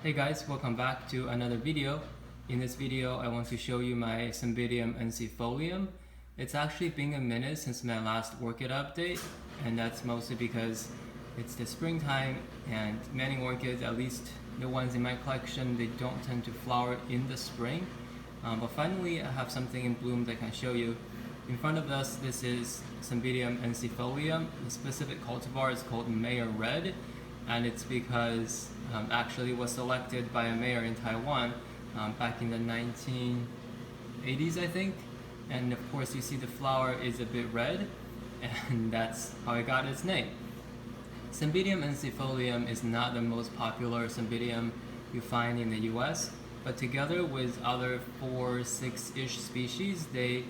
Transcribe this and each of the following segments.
Hey guys, welcome back to another video. In this video, I want to show you my Cymbidium ensifolium. It's actually been a minute since my last orchid update, and that's mostly because it's the springtime and many orchids, at least the ones in my collection, they don't tend to flower in the spring. But finally, I have something in bloom that I can show you. In front of us, this is Cymbidium ensifolium. The specific cultivar is called Mayor Red, and it's because actually was selected by a mayor in Taiwan back in the 1980s, I think. And of course, you see the flower is a bit red, and that's how it got its name. Cymbidium ensifolium is not the most popular Cymbidium you find in the US, but together with other 4-6-ish species, they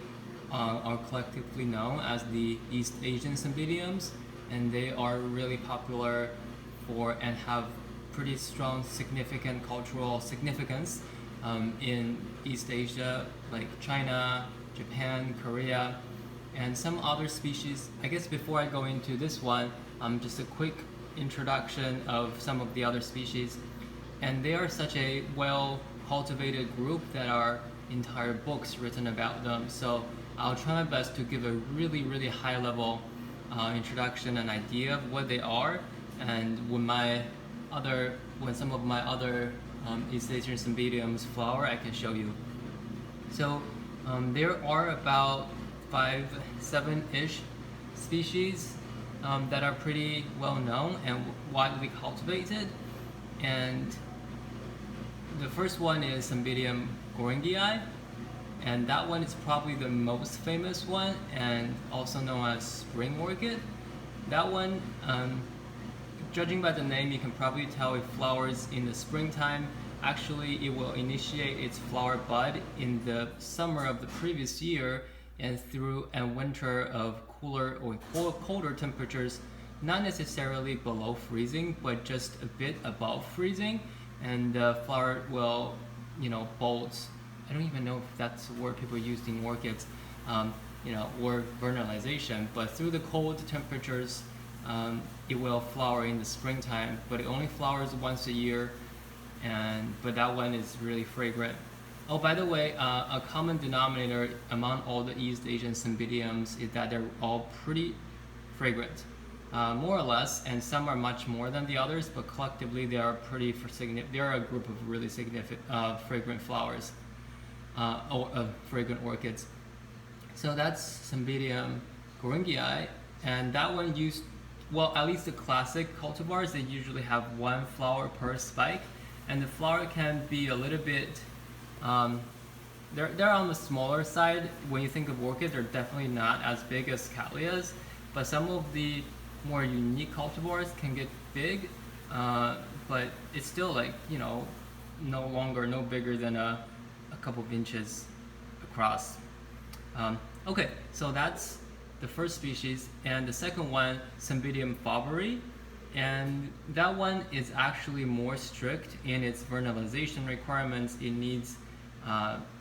are collectively known as the East Asian Cymbidiums, and they are really popular for and have pretty strong significant cultural significance in East Asia, like China, Japan, Korea, and some other species. I guess before I go into this one, just a quick introduction of some of the other species. And they are such a well cultivated group that are entire books written about them. So I'll try my best to give a really high level introduction and idea of what they are. And when some of my other East Asian Cymbidiums flower, I can show you. So there are about 5-7-ish species that are pretty well known and widely cultivated. And the first one is Cymbidium goringii, and that one is probably the most famous one and also known as spring orchid. That one, judging by the name, you can probably tell it flowers in the springtime. Actually, it will initiate its flower bud in the summer of the previous year and through a winter of cooler or colder temperatures, not necessarily below freezing, but just a bit above freezing. And the flower will, bolt. I don't even know if that's a word people use in orchids, or vernalization, but through the cold temperatures, it will flower in the springtime, but it only flowers once a year, but that one is really fragrant. Oh, by the way, a common denominator among all the East Asian Cymbidiums is that they're all pretty fragrant, more or less, and some are much more than the others, but collectively they are they are a group of really significant fragrant flowers, fragrant orchids. So that's Cymbidium goringii, and that one used, well, at least the classic cultivars, they usually have one flower per spike, and the flower can be a little bit, they're on the smaller side. When you think of orchids, they're definitely not as big as cattleyas, but some of the more unique cultivars can get big, but it's still no bigger than a couple of inches across. Okay, so that's the first species, and the second one, Cymbidium faberi, and that one is actually more strict in its vernalization requirements. It needs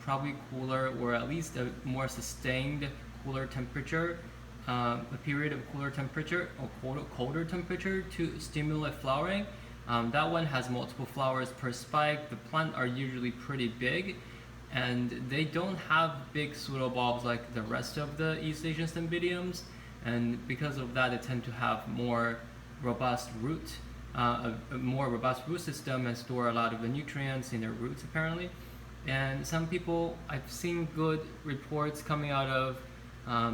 probably cooler, or at least a more sustained cooler temperature, a period of cooler temperature or colder temperature to stimulate flowering. That one has multiple flowers per spike. The plants are usually pretty big, and they don't have big pseudobulbs like the rest of the East Asian Cymbidiums, and because of that, they tend to have more robust a more robust root system and store a lot of the nutrients in their roots apparently. And some people, I've seen good reports coming out of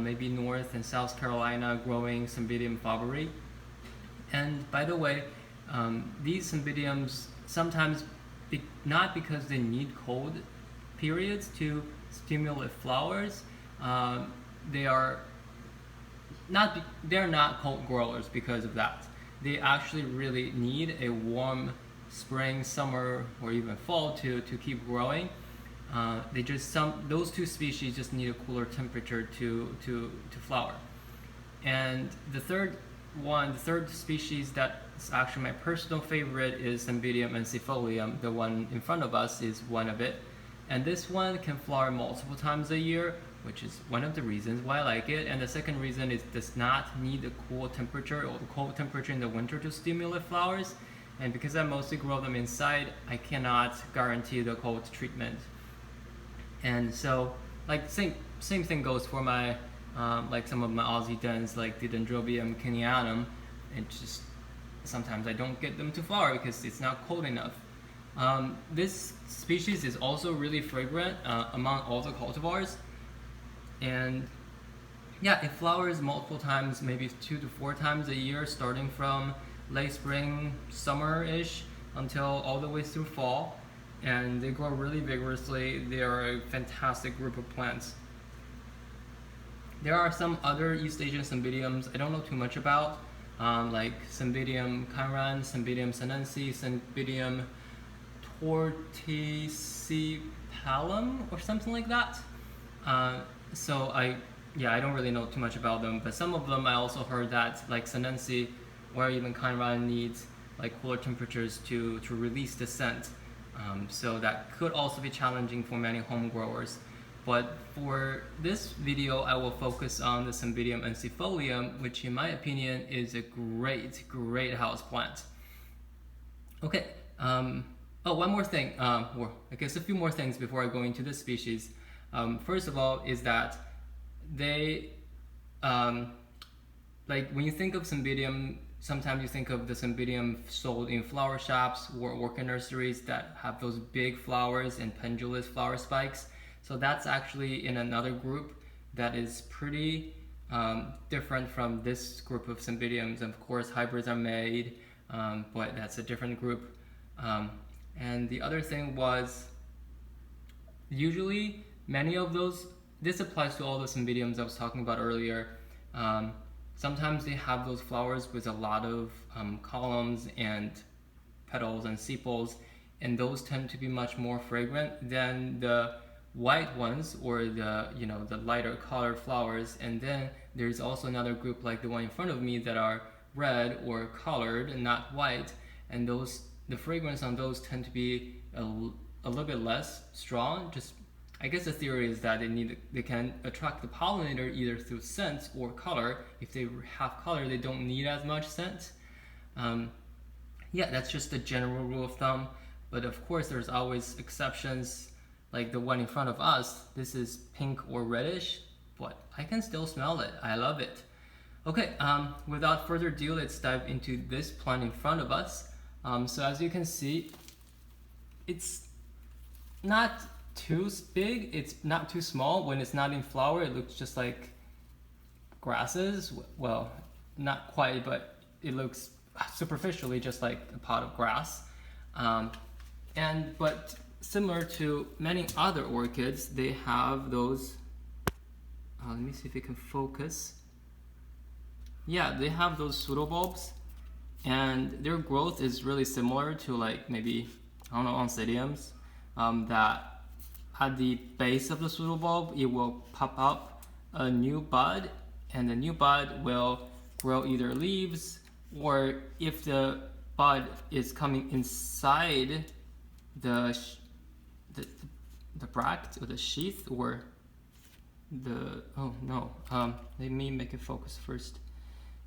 maybe North and South Carolina growing Cymbidium faberi. And by the way, these Cymbidiums sometimes, not because they need cold periods to stimulate flowers, they're not cold growers because of that. They actually really need a warm spring, summer, or even fall to keep growing. Those two species just need a cooler temperature to flower. And the third species that's actually my personal favorite is Cymbidium ensifolium. The one in front of us is one of it. And this one can flower multiple times a year, which is one of the reasons why I like it. And the second reason is it does not need a cool temperature or the cold temperature in the winter to stimulate flowers. And because I mostly grow them inside, I cannot guarantee the cold treatment. And so, like same thing goes for my like some of my Aussie dens, like the Dendrobium kenianum. It just sometimes I don't get them to flower because it's not cold enough. This species is also really fragrant among all the cultivars, and yeah, it flowers multiple times, maybe 2 to 4 times a year, starting from late spring, summer-ish, until all the way through fall. And they grow really vigorously. They are a fantastic group of plants. There are some other East Asian Cymbidiums I don't know too much about, like Cymbidium kairan, Cymbidium sinensis, Cymbidium torticipalum, or something like that. So I don't really know too much about them, but some of them I also heard that, like sinensis or even kairan, needs like cooler temperatures to release the scent. So that could also be challenging for many home growers. But for this video, I will focus on the Cymbidium ensifolium, which in my opinion is a great house plant. Okay, oh, one more thing, or I guess a few more things before I go into this species. First of all is that they, like when you think of Cymbidium, sometimes you think of the Cymbidium sold in flower shops or orchid nurseries that have those big flowers and pendulous flower spikes. So that's actually in another group that is pretty different from this group of Cymbidiums. Of course, hybrids are made, but that's a different group. And the other thing was, usually many of those, this applies to all the Cymbidiums I was talking about earlier. Sometimes they have those flowers with a lot of columns and petals and sepals, and those tend to be much more fragrant than the white ones or the the lighter colored flowers. And then there's also another group like the one in front of me that are red or colored and not white, and the fragrance on those tend to be a little bit less strong. Just I guess the theory is that they can attract the pollinator either through scent or color. If they have color, they don't need as much scent. Yeah, that's just the general rule of thumb. But of course, there's always exceptions. Like the one in front of us, this is pink or reddish, but I can still smell it. I love it. Okay, without further ado, let's dive into this plant in front of us. So as you can see, it's not too big, it's not too small. When it's not in flower, it looks just like grasses. Well, not quite, but it looks superficially just like a pot of grass. But similar to many other orchids, they have those, let me see if it can focus. Yeah, they have those pseudobulbs, and their growth is really similar to like maybe, I don't know, oncidiums, that at the base of the pseudobulb, it will pop up a new bud, and the new bud will grow either leaves, or if the bud is coming inside the bract or the sheath, or the, oh no, let me make it focus first.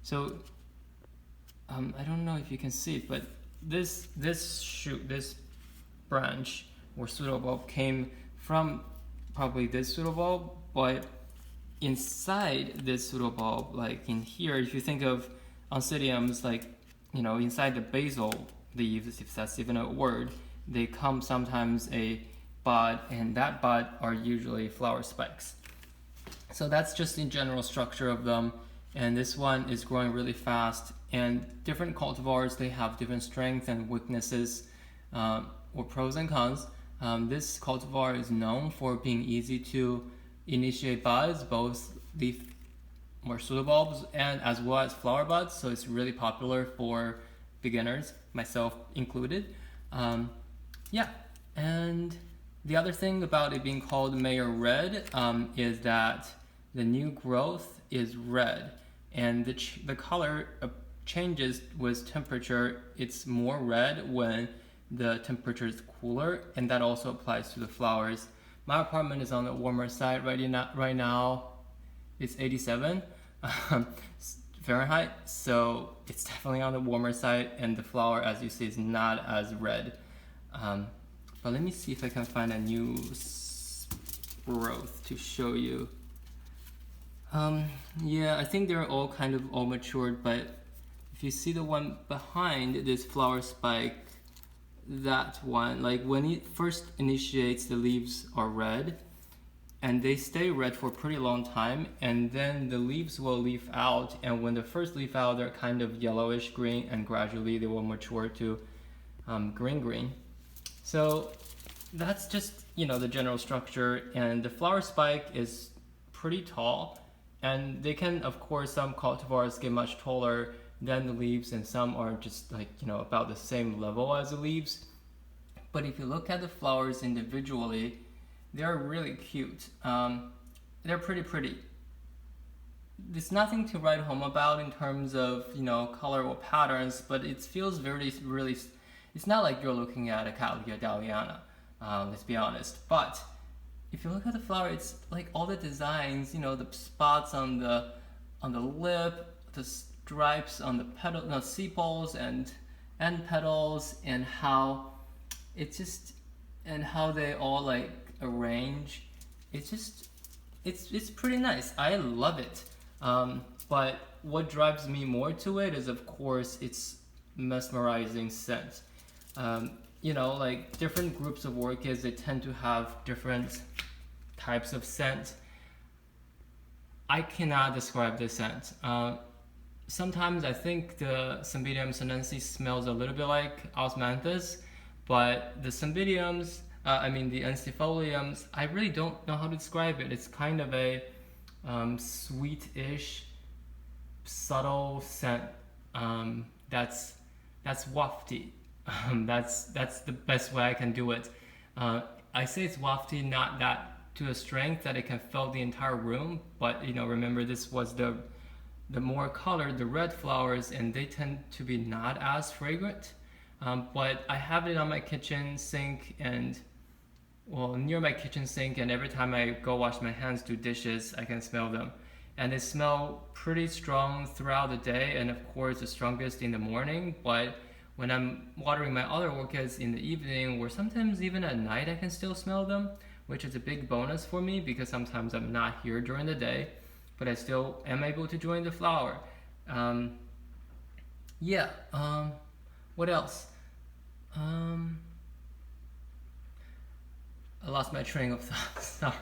So I don't know if you can see it, but this shoot, this branch or pseudobulb came from probably this pseudobulb, but inside this pseudobulb, like in here, if you think of oncidiums, like inside the basal leaves, if that's even a word, they come sometimes a bud, and that bud are usually flower spikes. So that's just the general structure of them. And this one is growing really fast, and different cultivars, they have different strengths and weaknesses, or pros and cons. This cultivar is known for being easy to initiate buds, both leaf or pseudobulbs and as well as flower buds. So it's really popular for beginners, myself included. Yeah, and the other thing about it being called Mayor Red is that the new growth is red, and the color changes with temperature. It's more red when the temperature is cooler, and that also applies to the flowers. My apartment is on the warmer side right now. It's 87 Fahrenheit, so it's definitely on the warmer side, and the flower, as you see, is not as red. But let me see if I can find a new growth to show you. Yeah, I think they're all kind of all matured, but if you see the one behind this flower spike, that one, like when it first initiates, the leaves are red, and they stay red for a pretty long time, and then the leaves will leaf out, and when the first leaf out, they're kind of yellowish green, and gradually they will mature to green. So that's just, you know, the general structure, and the flower spike is pretty tall, and they can, of course, some cultivars get much taller than the leaves, and some are just like, you know, about the same level as the leaves. But if you look at the flowers individually, they're really cute. They're pretty. There's nothing to write home about in terms of, you know, color or patterns, but it feels really, it's not like you're looking at a Cattleya dahliana, let's be honest. But if you look at the flower, it's like all the designs, you know, the spots on the lip, the stripes on the petal, no, sepals and petals, and how it's just, and how they all like arrange. It's pretty nice. I love it. But what drives me more to it is, of course, its mesmerizing scent. You know, like different groups of orchids, they tend to have different types of scent. I cannot describe the scent. Sometimes I think the Cymbidium sinensis smells a little bit like osmanthus, but the Cymbidiums, the ensifoliums, I really don't know how to describe it. It's kind of a sweet-ish, subtle scent that's wafty. That's the best way I can do it. I say it's wafty, not that to a strength that it can fill the entire room, but you know, remember this was the more colored, the red flowers, and they tend to be not as fragrant. But I have it on my kitchen sink, and well, near my kitchen sink, and every time I go wash my hands, do dishes, I can smell them. And they smell pretty strong throughout the day, and of course the strongest in the morning, but when I'm watering my other orchids in the evening, or sometimes even at night, I can still smell them, which is a big bonus for me because sometimes I'm not here during the day, but I still am able to join the flower. What else? I lost my train of thought. Sorry.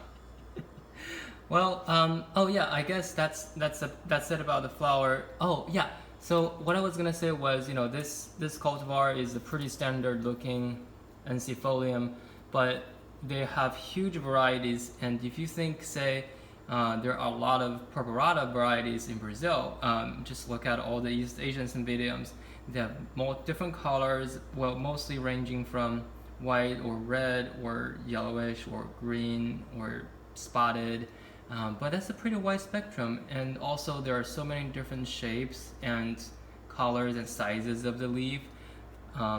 Well, I guess that's it about the flower. Oh yeah. So what I was gonna say was, you know, this cultivar is a pretty standard looking ensifolium, but they have huge varieties. And if you think, say, there are a lot of purpurata varieties in Brazil, just look at all the East Asian Cymbidiums. They have different colors, well, mostly ranging from white or red or yellowish or green or spotted. But that's a pretty wide spectrum, and also there are so many different shapes and colors and sizes of the leaf.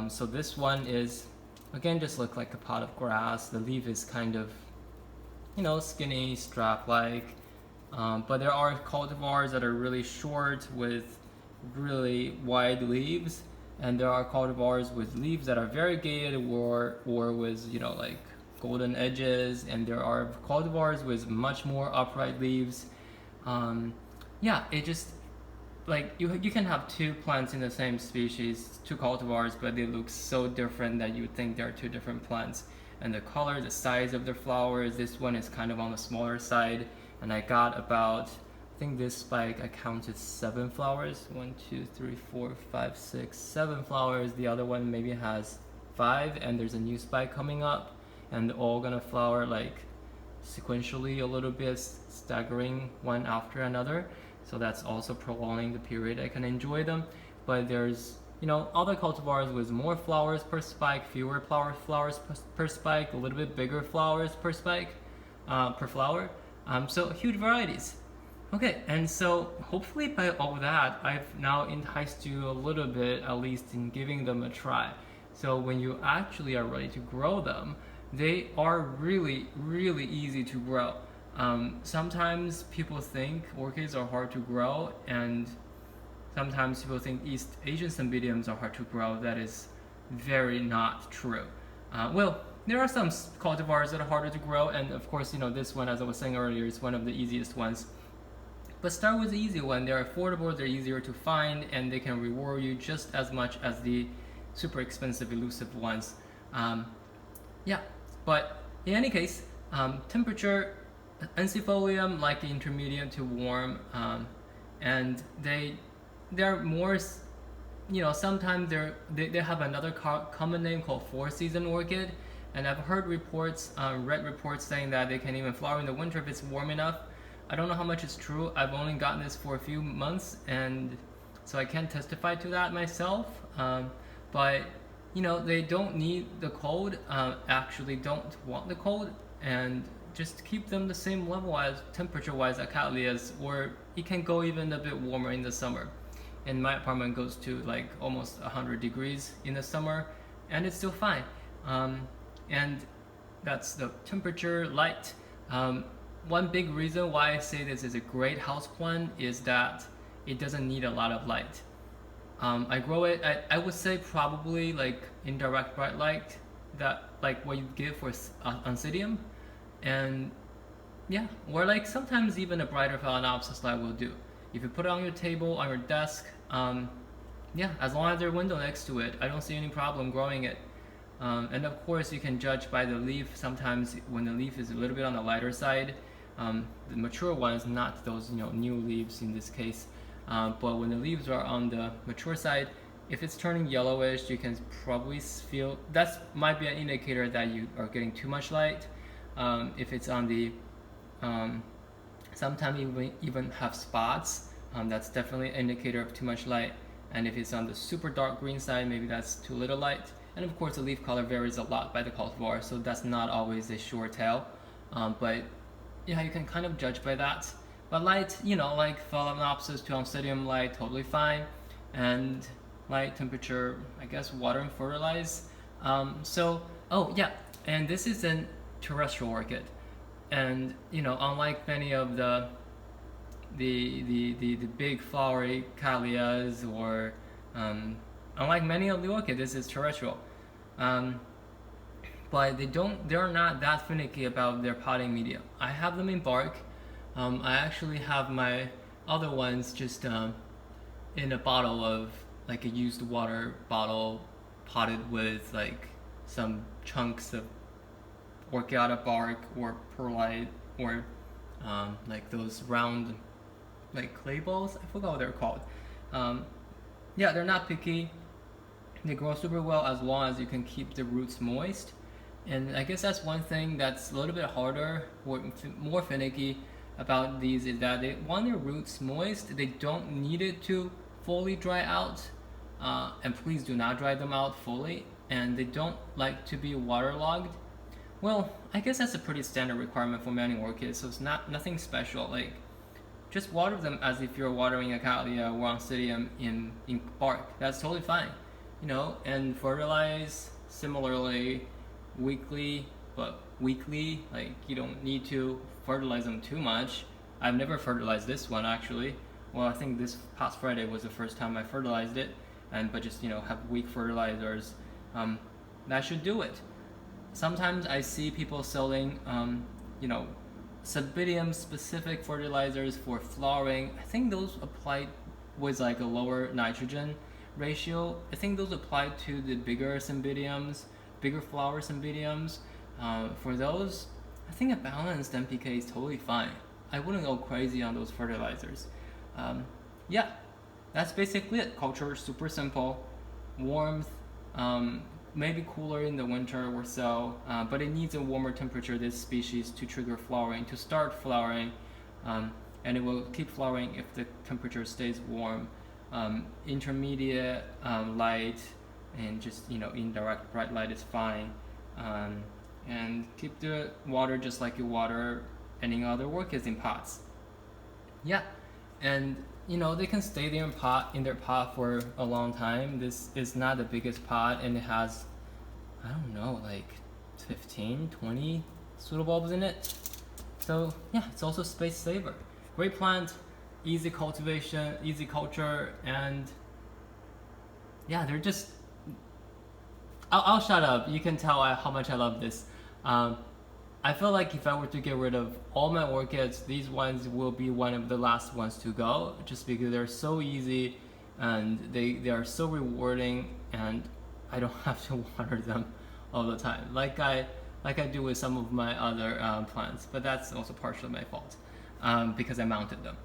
So this one is, again, just look like a pot of grass. The leaf is kind of, you know, skinny, strap-like. But there are cultivars that are really short with really wide leaves, and there are cultivars with leaves that are variegated or with, you know, like golden edges, and there are cultivars with much more upright leaves. It just, like, you can have two plants in the same species, two cultivars, but they look so different that you would think they're two different plants. And the color, the size of the flowers, this one is kind of on the smaller side, and I got about, I think this spike I counted 7 flowers. 1, 2, 3, 4, 5, 6, 7 flowers. The other one maybe has 5, and there's a new spike coming up, and they're all gonna flower like sequentially a little bit, staggering one after another. So that's also prolonging the period I can enjoy them. But there's, you know, other cultivars with more flowers per spike, fewer flowers per spike, a little bit bigger flowers per spike, per flower. So huge varieties. Okay, and so hopefully by all that, I've now enticed you a little bit, at least in giving them a try. So when you actually are ready to grow them, they are really, really easy to grow. Sometimes people think orchids are hard to grow, and sometimes people think East Asian Cymbidiums are hard to grow. That is very not true. Well, there are some cultivars that are harder to grow, and of course, this one, as I was saying earlier, is one of the easiest ones. But start with the easy one. They're affordable, they're easier to find, and they can reward you just as much as the super expensive, elusive ones. Yeah, but in any case, temperature, ensifolium like the intermediate to warm, and they're more, sometimes they have another common name called four-season orchid, and I've heard reports, read reports saying that they can even flower in the winter if it's warm enough. I don't know how much is true. I've only gotten this for a few months, and so I can't testify to that myself. But they don't need the cold. Actually, don't want the cold, and just keep them the same level as temperature-wise as Cattleyas, or it can go even a bit warmer in the summer. And my apartment goes to like almost 100 degrees in the summer, and it's still fine. And that's the temperature, light. One big reason why I say this is a great houseplant is that it doesn't need a lot of light. I grow it, I would say probably like indirect bright light, that like what you give for Oncidium, and yeah, or like sometimes even a brighter Phalaenopsis light will do. If you put it on your table, on your desk, yeah, as long as there's a window next to it, I don't see any problem growing it. And of course, you can judge by the leaf. Sometimes when the leaf is a little bit on the lighter side, the mature ones, not those new leaves in this case, but when the leaves are on the mature side, if it's turning yellowish, you can probably feel that might be an indicator that you are getting too much light. If it's on the sometimes even have spots, that's definitely an indicator of too much light. And if it's on the super dark green side, maybe that's too little light. And of course, the leaf color varies a lot by the cultivar, so that's not always a sure tell. But yeah, you can kind of judge by that. But light, like Phalaenopsis to Oncidium light, totally fine. And light, temperature, I guess water and fertilize. Oh yeah, and this is a terrestrial orchid. And unlike many of the big flowery Cattleyas, or unlike many of the orchids, this is terrestrial. But they're not that finicky about their potting medium. I have them in bark. I actually have my other ones just in a bottle of, like a used water bottle, potted with like some chunks of orchiata bark or perlite, or like those round like clay balls. I forgot what they're called. Yeah, they're not picky. They grow super well as long as you can keep the roots moist. And I guess that's one thing that's a little bit harder or more finicky about these, is that they want their roots moist. They don't need it to fully dry out, and please do not dry them out fully. And they don't like to be waterlogged. Well, I guess that's a pretty standard requirement for many orchids, so it's nothing special. Like, just water them as if you're watering a Cattleya or Oncidium in bark. That's totally fine, and fertilize similarly weekly, but weekly, like you don't need to fertilize them too much. I've never fertilized this one actually. Well, I think this past Friday was the first time I fertilized it, but just have weak fertilizers. That should do it. Sometimes I see people selling Cymbidium specific fertilizers for flowering. I think those apply with like a lower nitrogen ratio. I think those apply to the bigger Cymbidiums, bigger flower Cymbidiums. For those, I think a balanced NPK is totally fine. I wouldn't go crazy on those fertilizers. Yeah, that's basically it. Culture, super simple. Warmth, maybe cooler in the winter or so, but it needs a warmer temperature, this species, to trigger flowering, to start flowering, and it will keep flowering if the temperature stays warm. Intermediate light and just indirect bright light is fine, and keep the water just like you water any other orchids in pots. Yeah, and they can stay there in their pot for a long time. This is not the biggest pot, and it has, I don't know, like 15, 20 pseudobulbs in it. So yeah, it's also space saver. Great plant. easy cultivation, easy culture, and yeah, they're just. I'll shut up. You can tell how much I love this. I feel like if I were to get rid of all my orchids, these ones will be one of the last ones to go, just because they're so easy and they are so rewarding, and I don't have to water them all the time like I do with some of my other plants. But that's also partially my fault because I mounted them.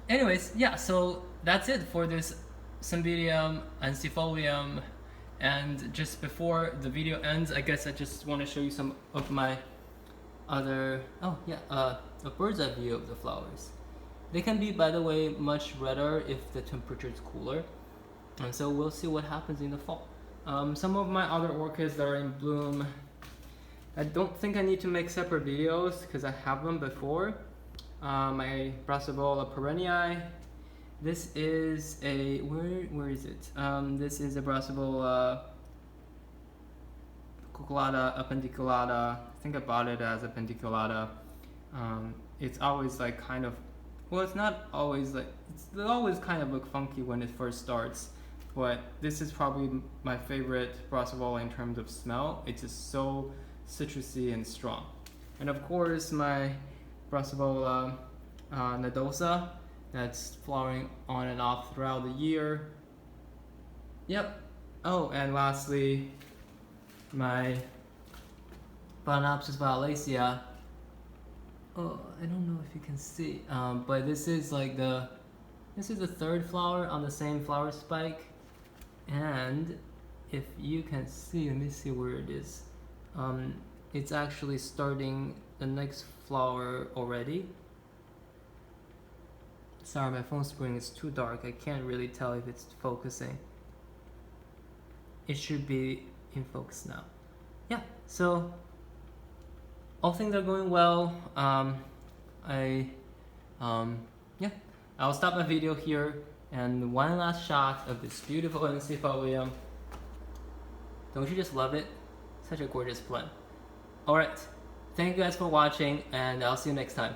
Anyways, yeah, so that's it for this Cymbidium, ensifolium. And just before the video ends, I guess I just want to show you some of my other, a bird's eye view of the flowers. They can be, by the way, much redder if the temperature is cooler. And so we'll see what happens in the fall. Some of my other orchids that are in bloom, I don't think I need to make separate videos because I have them before. My Brassavola perenniae. This is a, where is it? This is a Brassavola cuculata, appendiculata. I think I bought it as appendiculata. It's always like kind of, well, it's not always like, they always kind of look funky when it first starts. But this is probably my favorite Brassavola in terms of smell. It's just so citrusy and strong. And of course, my Brassavola nodosa, that's flowering on and off throughout the year. Yep. Oh, and lastly, my Phalaenopsis violacea. Oh, I don't know if you can see, but this is like the third flower on the same flower spike, and if you can see, let me see where it is. It's actually starting the next flower already. Sorry, my phone screen is too dark. I can't really tell if it's focusing. It should be in focus now. Yeah, so all things are going well. I'll stop my video here, and one last shot of this beautiful ensifolium. Don't you just love it? Such a gorgeous plant. Alright, thank you guys for watching, and I'll see you next time.